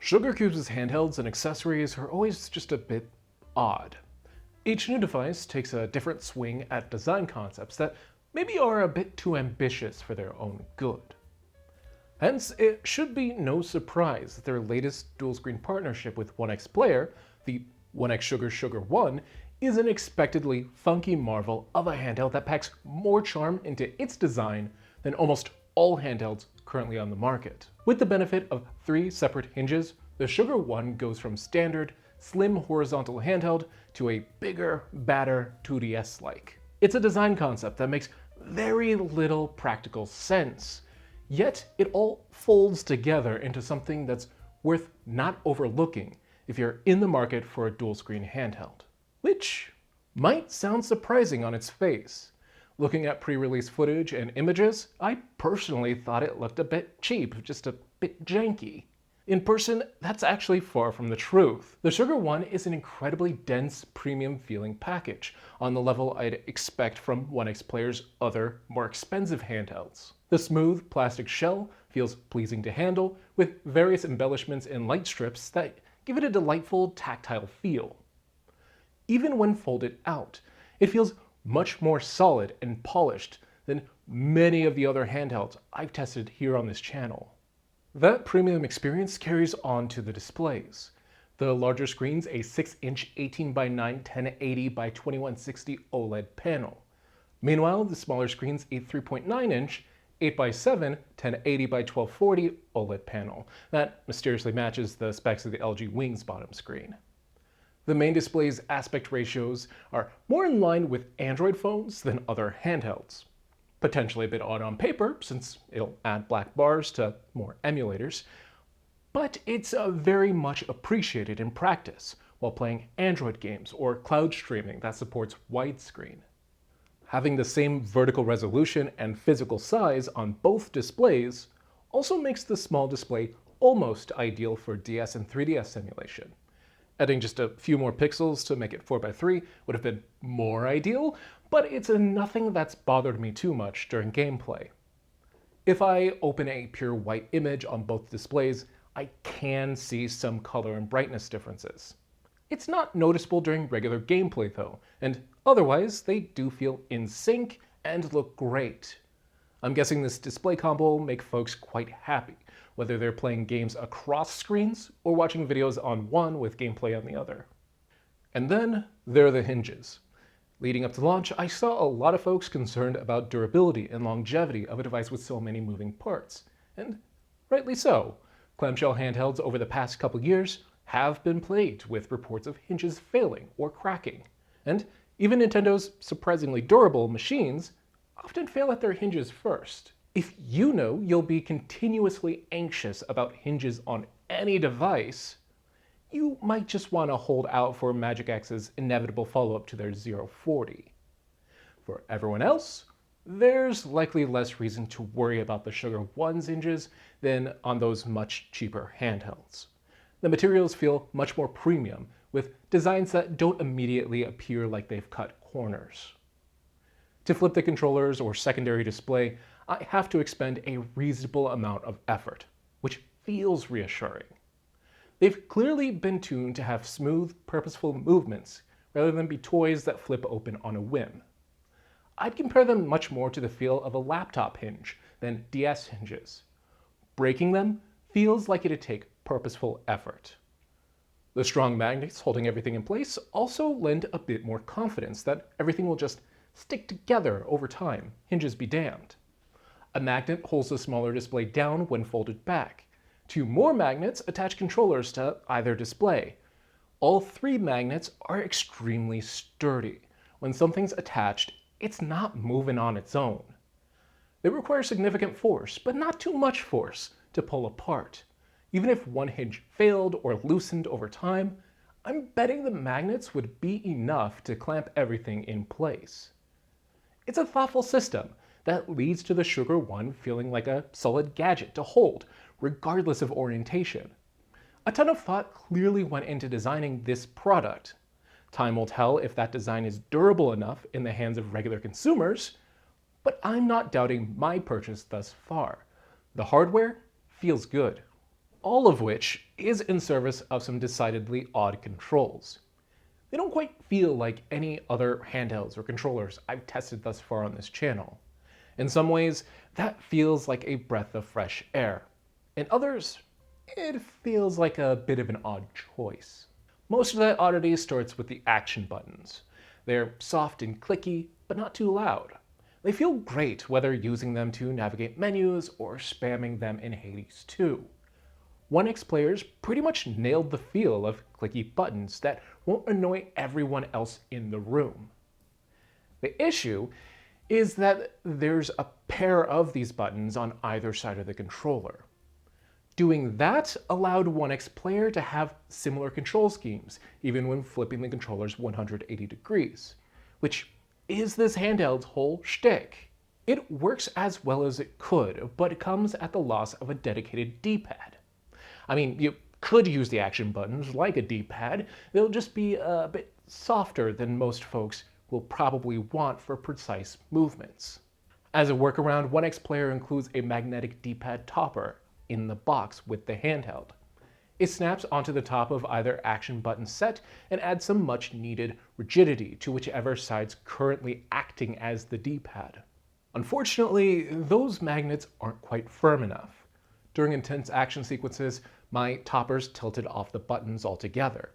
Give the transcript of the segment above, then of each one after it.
Sugar Cubes' handhelds and accessories are always just a bit odd. Each new device takes a different swing at design concepts that maybe are a bit too ambitious for their own good. Hence, it should be no surprise that their latest dual-screen partnership with OneXPlayer, the OneXSugar Sugar 1, is an expectedly funky marvel of a handheld that packs more charm into its design than almost all handhelds currently on the market. With the benefit of 3 separate hinges, the Sugar 1 goes from standard, slim horizontal handheld to a bigger, badder 2DS-like. It's a design concept that makes very little practical sense, yet it all folds together into something that's worth not overlooking if you're in the market for a dual-screen handheld. Which might sound surprising on its face. Looking at pre-release footage and images, I personally thought it looked a bit cheap, just a bit janky. In person, that's actually far from the truth. The Sugar 1 is an incredibly dense, premium-feeling package, on the level I'd expect from OneXPlayer's other, more expensive handhelds. The smooth plastic shell feels pleasing to handle, with various embellishments and light strips that give it a delightful, tactile feel. Even when folded out, it feels much more solid and polished than many of the other handhelds I've tested here on this channel. That premium experience carries on to the displays. The larger screen's a 6-inch 18:9 1080 x 2160 OLED panel. Meanwhile, the smaller screen's a 3.9-inch 8:7 1080 x 1240 OLED panel that mysteriously matches the specs of the LG Wing's bottom screen. The main display's aspect ratios are more in line with Android phones than other handhelds. Potentially a bit odd on paper, since it'll add black bars to more emulators, but it's very much appreciated in practice while playing Android games or cloud streaming that supports widescreen. Having the same vertical resolution and physical size on both displays also makes the small display almost ideal for DS and 3DS emulation. Adding just a few more pixels to make it 4:3 would have been more ideal, but it's nothing that's bothered me too much during gameplay. If I open a pure white image on both displays, I can see some color and brightness differences. It's not noticeable during regular gameplay though, and otherwise they do feel in sync and look great. I'm guessing this display combo will make folks quite happy, whether they're playing games across screens or watching videos on one with gameplay on the other. And then there are the hinges. Leading up to launch, I saw a lot of folks concerned about durability and longevity of a device with so many moving parts, and rightly so. Clamshell handhelds over the past couple years have been plagued with reports of hinges failing or cracking, and even Nintendo's surprisingly durable machines often fail at their hinges first. If you know you'll be continuously anxious about hinges on any device, you might just want to hold out for Magic X's inevitable follow-up to their 040. For everyone else, there's likely less reason to worry about the Sugar 1's hinges than on those much cheaper handhelds. The materials feel much more premium, with designs that don't immediately appear like they've cut corners. To flip the controllers or secondary display, I have to expend a reasonable amount of effort, which feels reassuring. They've clearly been tuned to have smooth, purposeful movements, rather than be toys that flip open on a whim. I'd compare them much more to the feel of a laptop hinge than DS hinges. Breaking them feels like it'd take purposeful effort. The strong magnets holding everything in place also lend a bit more confidence that everything will just stick together over time, hinges be damned. A magnet holds the smaller display down when folded back. 2 more magnets attach controllers to either display. All 3 magnets are extremely sturdy. When something's attached, it's not moving on its own. They require significant force, but not too much force, to pull apart. Even if one hinge failed or loosened over time, I'm betting the magnets would be enough to clamp everything in place. It's a thoughtful system that leads to the Sugar 1 feeling like a solid gadget to hold, regardless of orientation. A ton of thought clearly went into designing this product. Time will tell if that design is durable enough in the hands of regular consumers, but I'm not doubting my purchase thus far. The hardware feels good. all of which is in service of some decidedly odd controls. They don't quite feel like any other handhelds or controllers I've tested thus far on this channel. In some ways, that feels like a breath of fresh air. In others, it feels like a bit of an odd choice. Most of that oddity starts with the action buttons. They're soft and clicky, but not too loud. They feel great whether using them to navigate menus or spamming them in Hades 2. OneXPlayers pretty much nailed the feel of clicky buttons that won't annoy everyone else in the room. The issue is that there's a pair of these buttons on either side of the controller. Doing that allowed OneXPlayer to have similar control schemes, even when flipping the controllers 180 degrees, which is this handheld's whole shtick. It works as well as it could, but it comes at the loss of a dedicated D-pad. I mean, you could use the action buttons like a D-pad, they'll just be a bit softer than most folks will probably want for precise movements. As a workaround, OneXPlayer includes a magnetic D-pad topper in the box with the handheld. It snaps onto the top of either action button set and adds some much needed rigidity to whichever side's currently acting as the D-pad. Unfortunately, those magnets aren't quite firm enough. During intense action sequences, my toppers tilted off the buttons altogether,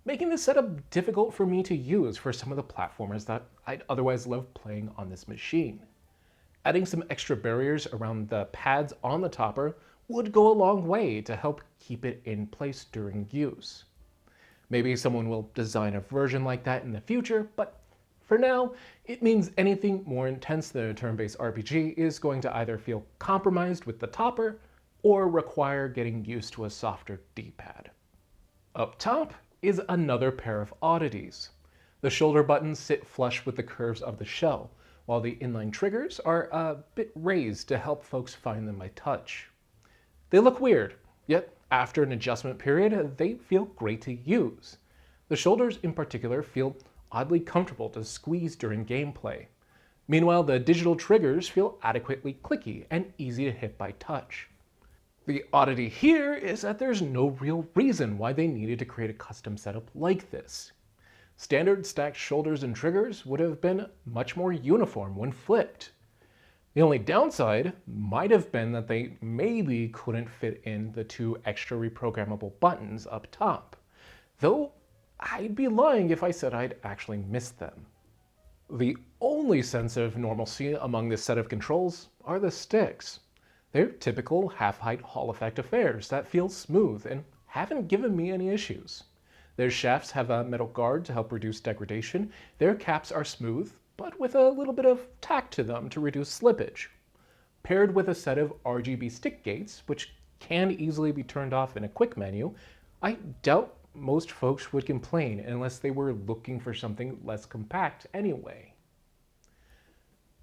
making this setup difficult for me to use for some of the platformers that I'd otherwise love playing on this machine. Adding some extra barriers around the pads on the topper would go a long way to help keep it in place during use. Maybe someone will design a version like that in the future, but for now, it means anything more intense than a turn-based RPG is going to either feel compromised with the topper or require getting used to a softer D-pad. Up top is another pair of oddities. The shoulder buttons sit flush with the curves of the shell, while the inline triggers are a bit raised to help folks find them by touch. They look weird, yet after an adjustment period, they feel great to use. The shoulders in particular feel oddly comfortable to squeeze during gameplay. Meanwhile, the digital triggers feel adequately clicky and easy to hit by touch. The oddity here is that there's no real reason why they needed to create a custom setup like this. Standard stacked shoulders and triggers would have been much more uniform when flipped. The only downside might have been that they maybe couldn't fit in the two extra reprogrammable buttons up top, though I'd be lying if I said I'd actually missed them. The only sense of normalcy among this set of controls are the sticks. They're typical half-height Hall effect affairs that feel smooth and haven't given me any issues. Their shafts have a metal guard to help reduce degradation, their caps are smooth, but with a little bit of tack to them to reduce slippage. Paired with a set of RGB stick gates, which can easily be turned off in a quick menu, I doubt most folks would complain unless they were looking for something less compact anyway.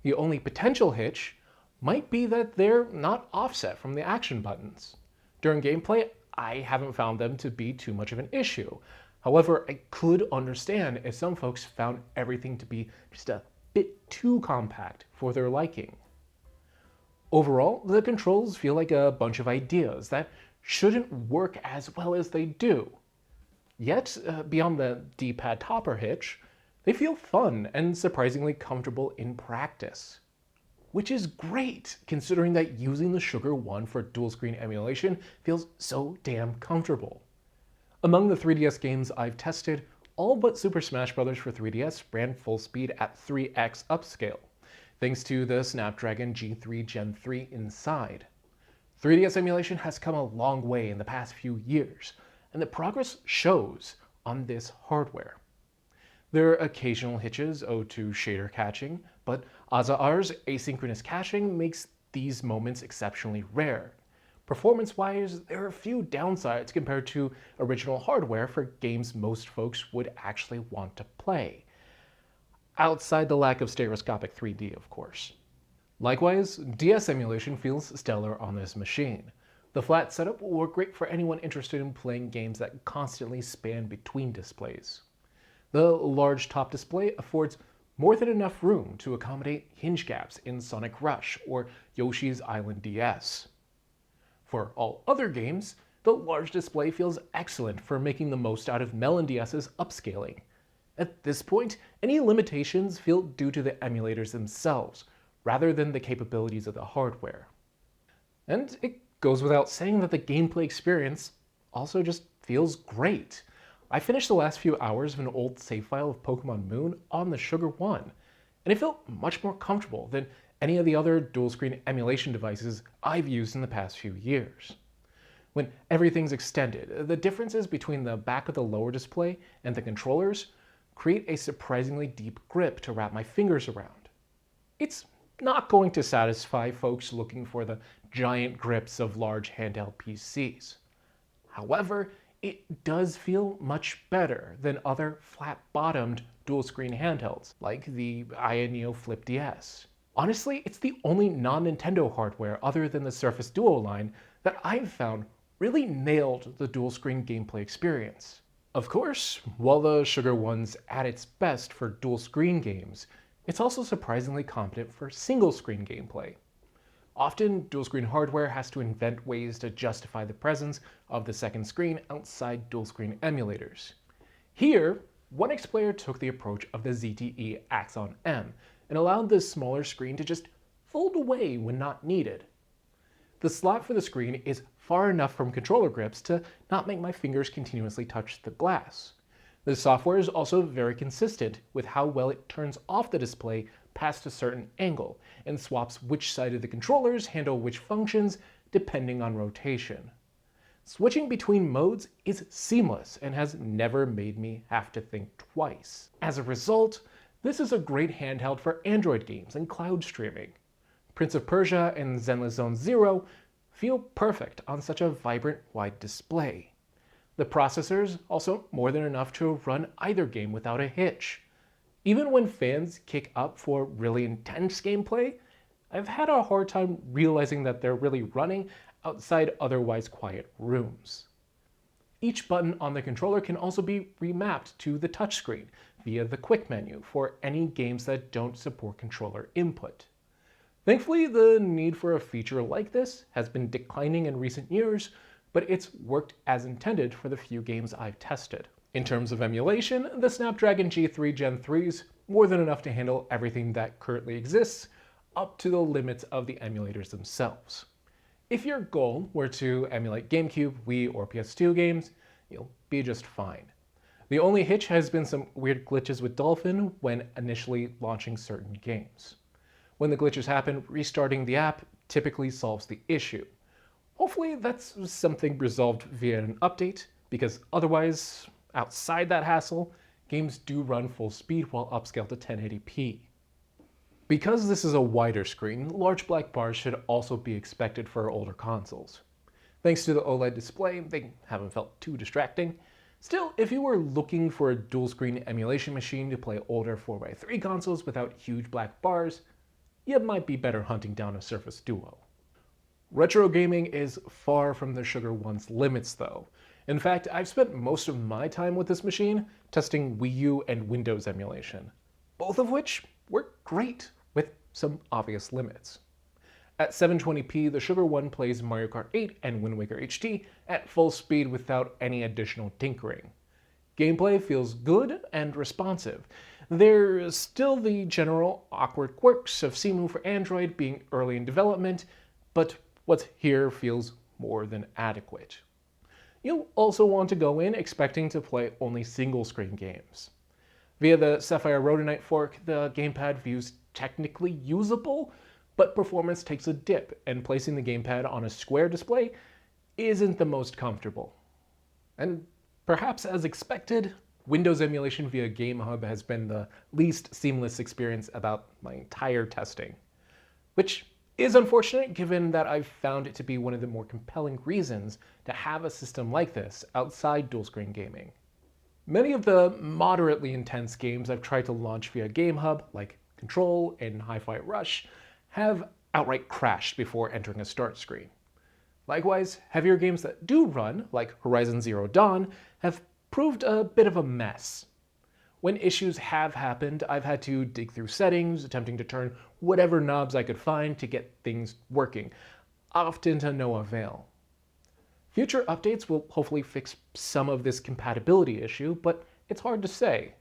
The only potential hitch might be that they're not offset from the action buttons. During gameplay, I haven't found them to be too much of an issue. However, I could understand if some folks found everything to be just a bit too compact for their liking. Overall, the controls feel like a bunch of ideas that shouldn't work as well as they do. Yet, beyond the D-pad topper hitch, they feel fun and surprisingly comfortable in practice. Which is great, considering that using the Sugar One for dual-screen emulation feels so damn comfortable. Among the 3DS games I've tested, all but Super Smash Bros. For 3DS ran full speed at 3x upscale, thanks to the Snapdragon G3 Gen 3 inside. 3DS emulation has come a long way in the past few years, and the progress shows on this hardware. There are occasional hitches owed to shader catching, but Azar's asynchronous caching makes these moments exceptionally rare. Performance-wise, there are a few downsides compared to original hardware for games most folks would actually want to play. Outside the lack of stereoscopic 3D, of course. Likewise, DS emulation feels stellar on this machine. The flat setup will work great for anyone interested in playing games that constantly span between displays. The large top display affords more than enough room to accommodate hinge gaps in Sonic Rush or Yoshi's Island DS. For all other games, the large display feels excellent for making the most out of Melon DS's upscaling. At this point, any limitations feel due to the emulators themselves, rather than the capabilities of the hardware. And it goes without saying that the gameplay experience also just feels great. I finished the last few hours of an old save file of Pokemon Moon on the Sugar One, and it felt much more comfortable than any of the other dual-screen emulation devices I've used in the past few years. When everything's extended, the differences between the back of the lower display and the controllers create a surprisingly deep grip to wrap my fingers around. It's not going to satisfy folks looking for the giant grips of large handheld PCs. However, it does feel much better than other flat-bottomed dual-screen handhelds, like the Neo Flip DS. Honestly, it's the only non-Nintendo hardware other than the Surface Duo line that I've found really nailed the dual-screen gameplay experience. Of course, while the Sugar One's at its best for dual-screen games, it's also surprisingly competent for single-screen gameplay. Often, dual-screen hardware has to invent ways to justify the presence of the second screen outside dual-screen emulators. Here, OneXPlayer took the approach of the ZTE Axon M and allowed the smaller screen to just fold away when not needed. The slot for the screen is far enough from controller grips to not make my fingers continuously touch the glass. The software is also very consistent with how well it turns off the display past a certain angle and swaps which side of the controllers handle which functions depending on rotation. Switching between modes is seamless and has never made me have to think twice. As a result, this is a great handheld for Android games and cloud streaming. Prince of Persia and Zenless Zone Zero feel perfect on such a vibrant wide display. The processor's also more than enough to run either game without a hitch. Even when fans kick up for really intense gameplay, I've had a hard time realizing that they're really running outside otherwise quiet rooms. Each button on the controller can also be remapped to the touchscreen via the quick menu for any games that don't support controller input. Thankfully, the need for a feature like this has been declining in recent years, but it's worked as intended for the few games I've tested. In terms of emulation, the Snapdragon G3 Gen 3's more than enough to handle everything that currently exists, up to the limits of the emulators themselves. If your goal were to emulate GameCube, Wii, or PS2 games, you'll be just fine. The only hitch has been some weird glitches with Dolphin when initially launching certain games. When the glitches happen, restarting the app typically solves the issue. Hopefully that's something resolved via an update, because otherwise, outside that hassle, games do run full speed while upscaled to 1080p. Because this is a wider screen, large black bars should also be expected for older consoles. Thanks to the OLED display, they haven't felt too distracting. Still, if you were looking for a dual-screen emulation machine to play older 4x3 consoles without huge black bars, you might be better hunting down a Surface Duo. Retro gaming is far from the Sugar One's limits though. In fact, I've spent most of my time with this machine testing Wii U and Windows emulation, both of which work great with some obvious limits. At 720p, the Sugar One plays Mario Kart 8 and Wind Waker HD at full speed without any additional tinkering. Gameplay feels good and responsive. There's still the general awkward quirks of Cemu for Android being early in development, but what's here feels more than adequate. You'll also want to go in expecting to play only single-screen games. Via the Sapphire Rhodonite fork, the gamepad view's technically usable, but performance takes a dip, and placing the gamepad on a square display isn't the most comfortable. And perhaps as expected, Windows emulation via GameHub has been the least seamless experience about my entire testing, which is unfortunate given that I've found it to be one of the more compelling reasons to have a system like this outside dual-screen gaming. Many of the moderately intense games I've tried to launch via GameHub, like Control and Hi-Fi Rush, have outright crashed before entering a start screen. Likewise, heavier games that do run, like Horizon Zero Dawn, have proved a bit of a mess. When issues have happened, I've had to dig through settings, attempting to turn whatever knobs I could find to get things working, often to no avail. Future updates will hopefully fix some of this compatibility issue, but it's hard to say.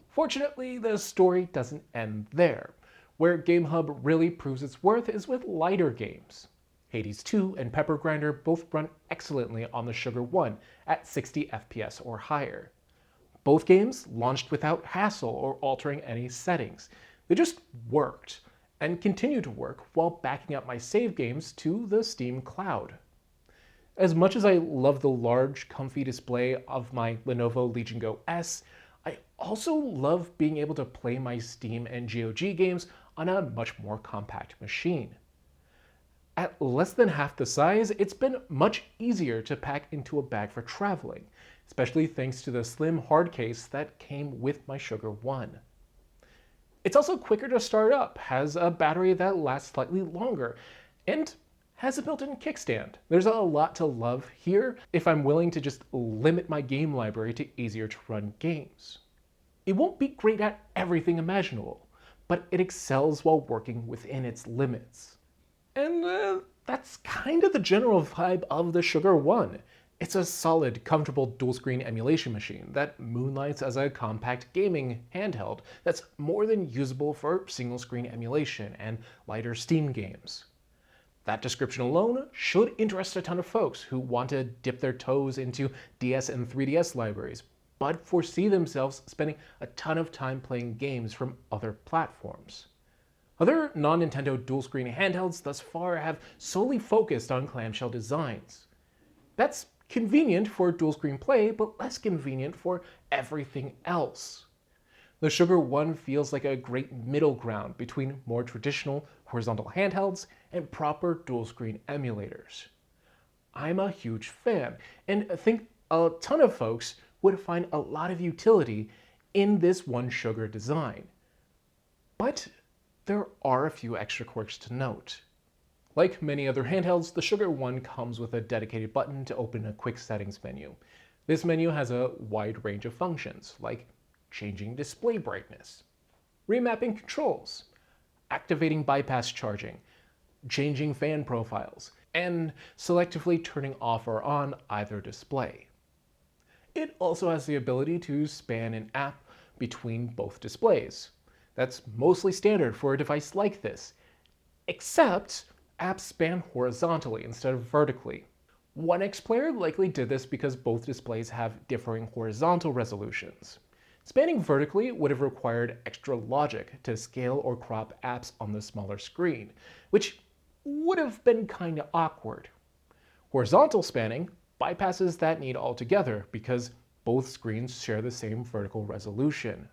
Fortunately, the story doesn't end there. Where GameHub really proves its worth is with lighter games. Hades 2 and Pepper Grinder both run excellently on the Sugar One at 60 FPS or higher. Both games launched without hassle or altering any settings. They just worked, and continue to work while backing up my save games to the Steam cloud. As much as I love the large, comfy display of my Lenovo Legion Go S, I also love being able to play my Steam and GOG games on a much more compact machine. At less than half the size, it's been much easier to pack into a bag for traveling, especially thanks to the slim hard case that came with my Sugar One. It's also quicker to start up, has a battery that lasts slightly longer, and has a built-in kickstand. There's a lot to love here if I'm willing to just limit my game library to easier to run games. It won't be great at everything imaginable, but it excels while working within its limits. And that's kind of the general vibe of the Sugar One. It's a solid, comfortable dual-screen emulation machine that moonlights as a compact gaming handheld that's more than usable for single-screen emulation and lighter Steam games. That description alone should interest a ton of folks who want to dip their toes into DS and 3DS libraries, but foresee themselves spending a ton of time playing games from other platforms. Other non-Nintendo dual-screen handhelds thus far have solely focused on clamshell designs. That's convenient for dual-screen play, but less convenient for everything else. The Sugar One feels like a great middle ground between more traditional horizontal handhelds and proper dual-screen emulators. I'm a huge fan, and think a ton of folks would find a lot of utility in this OneXSugar design. But there are a few extra quirks to note. Like many other handhelds, the Sugar One comes with a dedicated button to open a quick settings menu. This menu has a wide range of functions, like changing display brightness, remapping controls, activating bypass charging, changing fan profiles, and selectively turning off or on either display. It also has the ability to span an app between both displays. That's mostly standard for a device like this, except apps span horizontally instead of vertically. OneXPlayer likely did this because both displays have differing horizontal resolutions. Spanning vertically would have required extra logic to scale or crop apps on the smaller screen, which would have been kinda awkward. Horizontal spanning bypasses that need altogether because both screens share the same vertical resolution.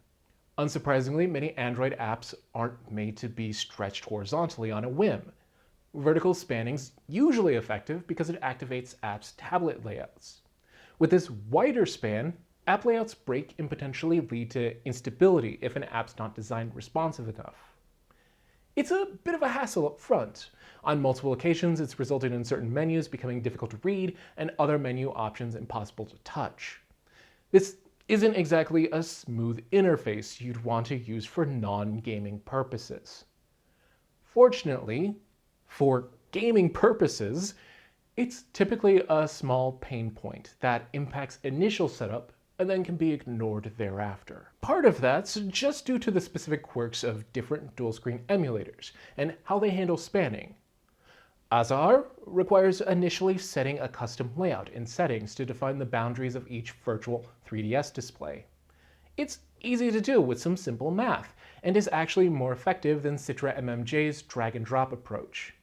Unsurprisingly, many Android apps aren't made to be stretched horizontally on a whim. Vertical spanning's usually effective because it activates apps' tablet layouts. With this wider span, app layouts break and potentially lead to instability if an app's not designed responsive enough. It's a bit of a hassle up front. On multiple occasions, it's resulted in certain menus becoming difficult to read and other menu options impossible to touch. This isn't exactly a smooth interface you'd want to use for non-gaming purposes. Fortunately, for gaming purposes, it's typically a small pain point that impacts initial setup and then can be ignored thereafter. Part of that's just due to the specific quirks of different dual-screen emulators and how they handle spanning. Azar requires initially setting a custom layout in settings to define the boundaries of each virtual 3DS display. It's easy to do with some simple math, and is actually more effective than Citra MMJ's drag-and-drop approach.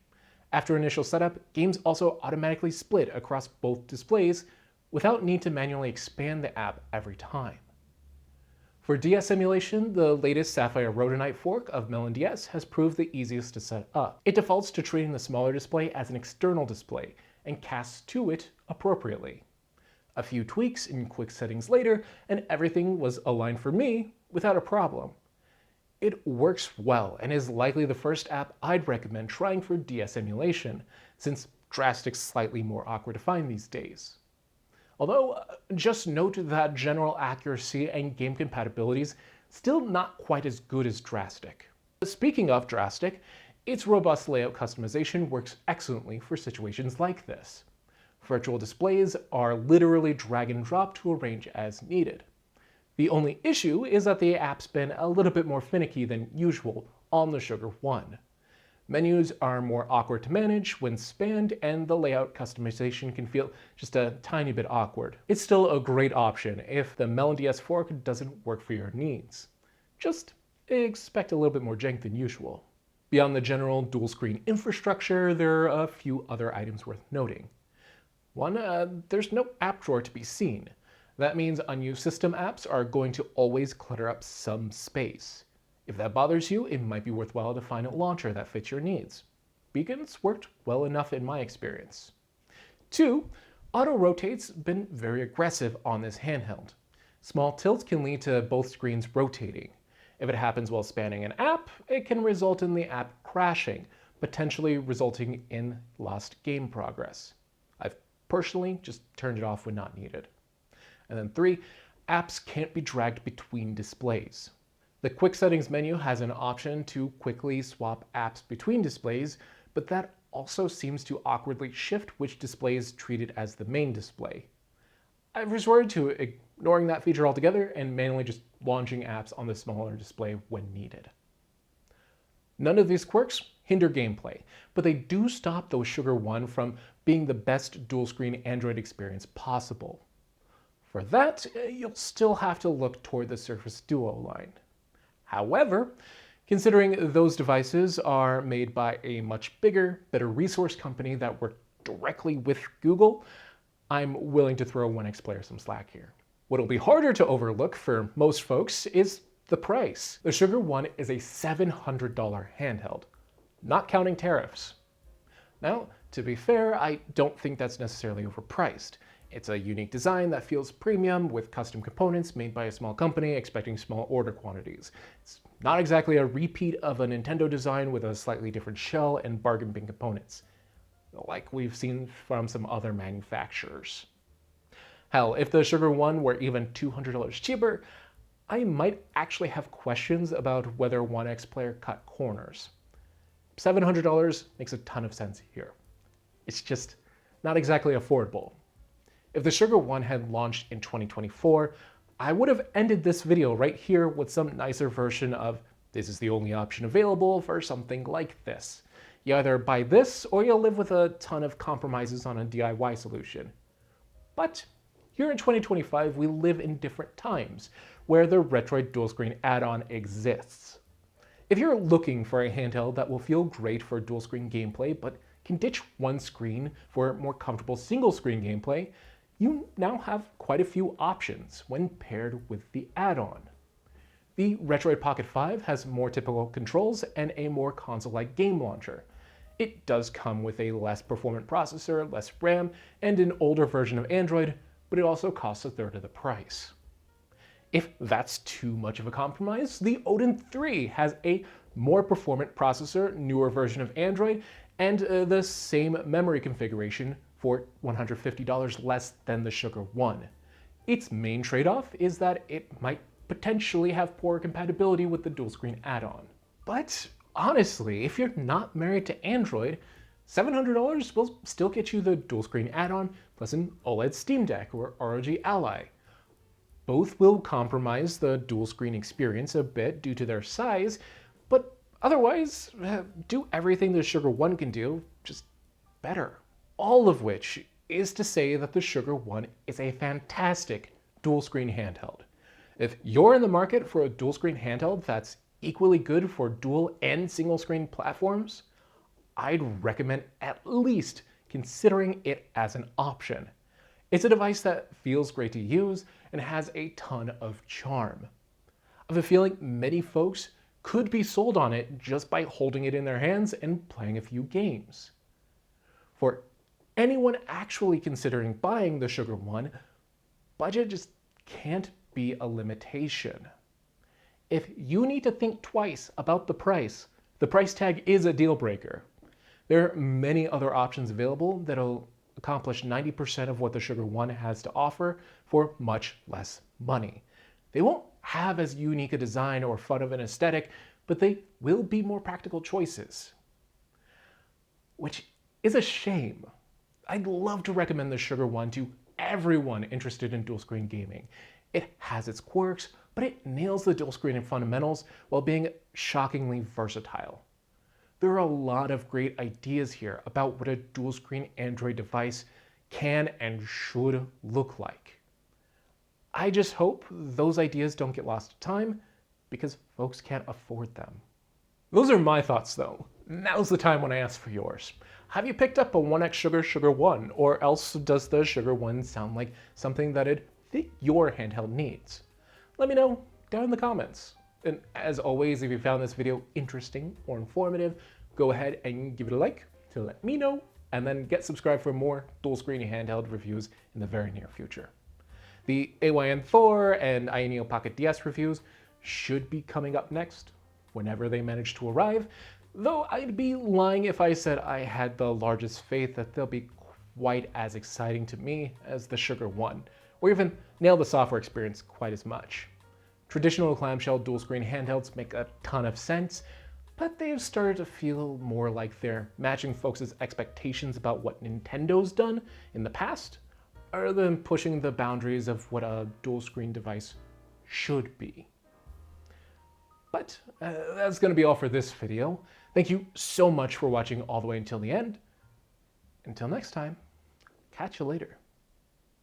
After initial setup, games also automatically split across both displays without need to manually expand the app every time. For DS emulation, the latest Sapphire Rhodonite fork of Melon DS has proved the easiest to set up. It defaults to treating the smaller display as an external display and casts to it appropriately. A few tweaks in quick settings later, and everything was aligned for me without a problem. It works well and is likely the first app I'd recommend trying for DS emulation, since Drastic's slightly more awkward to find these days. Although, just note that general accuracy and game compatibility is still not quite as good as Drastic. Speaking of Drastic, its robust layout customization works excellently for situations like this. Virtual displays are literally drag and drop to arrange as needed. The only issue is that the app's been a little bit more finicky than usual on the Sugar One. Menus are more awkward to manage when spanned, and the layout customization can feel just a tiny bit awkward. It's still a great option if the Melon DS fork doesn't work for your needs. Just expect a little bit more jank than usual. Beyond the general dual screen infrastructure, there are a few other items worth noting. One, there's no app drawer to be seen. That means unused system apps are going to always clutter up some space. If that bothers you, it might be worthwhile to find a launcher that fits your needs. Beacons worked well enough in my experience. 2, auto rotate's been very aggressive on this handheld. Small tilts can lead to both screens rotating. If it happens while spanning an app, it can result in the app crashing, potentially resulting in lost game progress. I've personally just turned it off when not needed. And then 3, apps can't be dragged between displays. The Quick Settings menu has an option to quickly swap apps between displays, but that also seems to awkwardly shift which display is treated as the main display. I've resorted to ignoring that feature altogether and manually just launching apps on the smaller display when needed. None of these quirks hinder gameplay, but they do stop the Sugar One from being the best dual-screen Android experience possible. For that, you'll still have to look toward the Surface Duo line. However, considering those devices are made by a much bigger, better resource company that worked directly with Google, I'm willing to throw OneXPlayer some slack here. What'll be harder to overlook for most folks is the price. The Sugar One is a $700 handheld, not counting tariffs. Now, to be fair, I don't think that's necessarily overpriced. It's a unique design that feels premium with custom components made by a small company expecting small order quantities. It's not exactly a repeat of a Nintendo design with a slightly different shell and bargain bin components, like we've seen from some other manufacturers. Hell, if the Sugar One were even $200 cheaper, I might actually have questions about whether OneXPlayer cut corners. $700 makes a ton of sense here. It's just not exactly affordable. If the Sugar One had launched in 2024, I would have ended this video right here with some nicer version of this is the only option available for something like this. You either buy this or you'll live with a ton of compromises on a DIY solution. But here in 2025, we live in different times where the Retroid dual screen add-on exists. If you're looking for a handheld that will feel great for dual screen gameplay but can ditch one screen for more comfortable single screen gameplay, you now have quite a few options when paired with the add-on. The Retroid Pocket 5 has more typical controls and a more console-like game launcher. It does come with a less performant processor, less RAM, and an older version of Android, but it also costs a third of the price. If that's too much of a compromise, the Odin 3 has a more performant processor, newer version of Android, and the same memory configuration for $150 less than the Sugar One. Its main trade-off is that it might potentially have poor compatibility with the dual screen add-on. But honestly, if you're not married to Android, $700 will still get you the dual screen add-on plus an OLED Steam Deck or ROG Ally. Both will compromise the dual screen experience a bit due to their size, but otherwise do everything the Sugar One can do, just better. All of which is to say that the Sugar One is a fantastic dual screen handheld. If you're in the market for a dual screen handheld that's equally good for dual and single screen platforms, I'd recommend at least considering it as an option. It's a device that feels great to use and has a ton of charm. I have a feeling many folks could be sold on it just by holding it in their hands and playing a few games. For anyone actually considering buying the Sugar One, budget just can't be a limitation. If you need to think twice about the price tag is a deal breaker. There are many other options available that'll accomplish 90% of what the Sugar One has to offer for much less money. They won't have as unique a design or fun of an aesthetic, but they will be more practical choices. Which is a shame. I'd love to recommend the Sugar One to everyone interested in dual screen gaming. It has its quirks, but it nails the dual screen fundamentals while being shockingly versatile. There are a lot of great ideas here about what a dual screen Android device can and should look like. I just hope those ideas don't get lost to time because folks can't afford them. Those are my thoughts though. Now's the time when I ask for yours. Have you picked up a OneXSugar Sugar One, or else does the Sugar One sound like something that'd fit your handheld needs? Let me know down in the comments. And as always, if you found this video interesting or informative, go ahead and give it a like to let me know, and then get subscribed for more dual screen handheld reviews in the very near future. The AYN Thor and Ioneo Pocket DS reviews should be coming up next, whenever they manage to arrive, though I'd be lying if I said I had the largest faith that they'll be quite as exciting to me as the Sugar One, or even nail the software experience quite as much. Traditional clamshell dual screen handhelds make a ton of sense, but they've started to feel more like they're matching folks' expectations about what Nintendo's done in the past, rather than pushing the boundaries of what a dual screen device should be. But that's going to be all for this video. Thank you so much for watching all the way until the end. Until next time, catch you later.